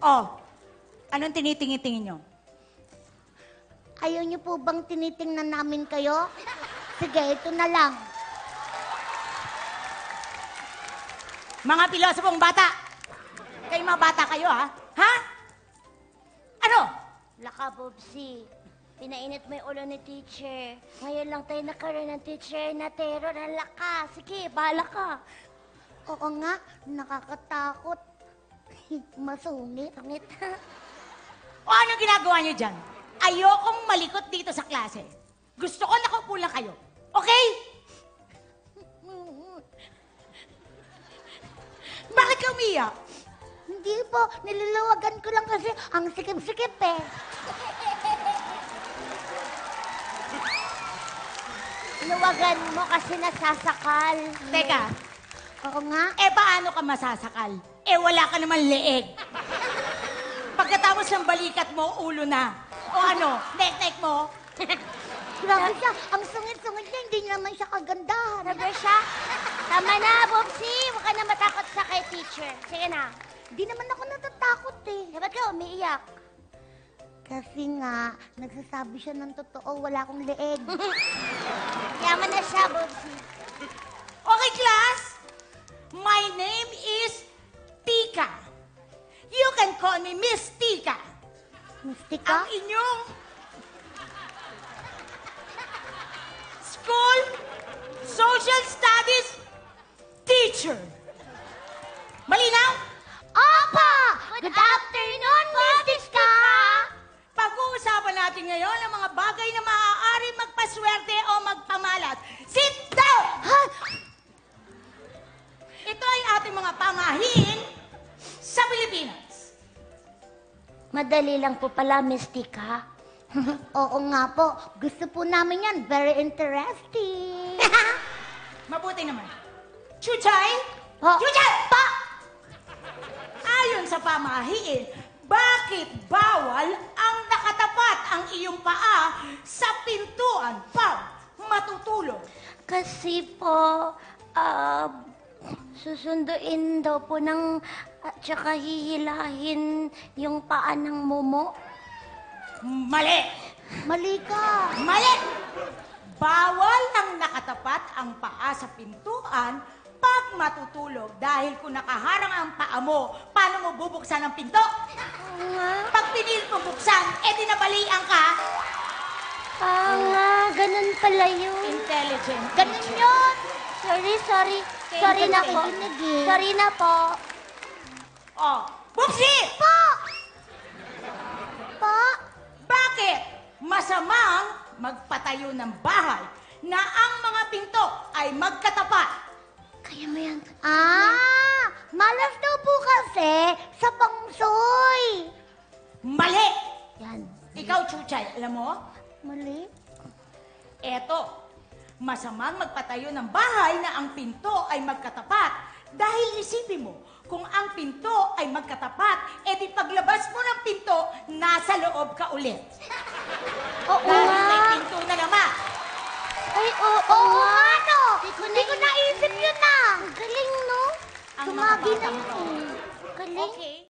Oh, anong tinitingin-tingin nyo? Ayaw niyo po bang tinitingnan namin kayo? Sige, ito na lang. Mga pilosopong bata! Kayo mga bata kayo, ha? Ha? Ano? Laka, Bobsy. Pinainit mo yung ulo ni teacher. Ngayon lang tayo nakaroon ng teacher na terror. Laka, sige, bahala ka. Oo nga, nakakatakot. Masungit. Tungit. O ano ginagawa nyo dyan? Ayokong malikot dito sa klase. Gusto ko nakaupo lang kayo. Okay? Bakit ka umiyak? Hindi po, nilalawagan ko lang kasi ang sikip-sikip eh. Luwagan mo kasi nasasakal. Teka, Oo nga. paano ka masasakal? Wala ka naman leeg. Pagkatapos ng balikat mo, ulo na. O ano, nek-nek mo? Grabe siya, ang sungit-sungit niya, hindi naman siya kagandahan. Sabi siya, tama na, Bobsy. Huwag ka na matakot sa kay teacher. Sige na. Hindi naman ako natatakot eh. Ba't ka umiiyak? Kasi nga, nagsasabi siya ng totoo, wala akong leeg. Yaman na siya, Bobsy. Okay, class? My name is Tika. You can call me Miss Tika. Mistika? Ang inyong school social studies teacher. Malinaw? Opo! Good afternoon, Miss Tika. Pag-uusapan natin ngayon ang mga bagay na maaari magpaswerte o magpamalas. Sit down! Ito ay ating mga pamahiin sa Pilipinas. Madali lang po pala, Miss Tika. Oo nga po, gusto po namin yan. Very interesting. Mabuti naman. Chuchay? Po. Chuchay! Pa! Ayon sa pamahiin, bakit bawal ang nakatapat ang iyong paa sa pintuan pag matutulog? Kasi po, susunduin daw po ng at saka hihilahin yung paa ng momo. Mali! Mali ka. Mali! Bawal ang nakatapat ang paa sa pintuan pag matutulog dahil kung nakaharang ang paa mo, paano mo bubuksan ang pinto? Pag pinilit mo buksan, di nabalian ka. Nga, ganun pala yun. Intelligent. Ganun yun. Sorry. Okay, Sorry na okay. po. Sorry na po. Oh, Bubsy! Po! Po? Bakit masamang magpatayo ng bahay na ang mga pinto ay magkatapat? Kaya mo yan. Malas daw po kasi sa pangsoy. Mali! Yan. Ikaw, Chuchay, alam mo? Mali? Eto, masamang magpatayo ng bahay na ang pinto ay magkatapat dahil isipin mo, kung ang pinto ay magkatapat, di paglabas mo ng pinto, nasa loob ka ulit. Oo Dahil nga. may pinto na naman. Ay, oo Oo nga. nga, no? Hindi ko naisip yun na. Ang galing, no? Ang mga Sumagi na batang yun to. eh. Galing. Okay.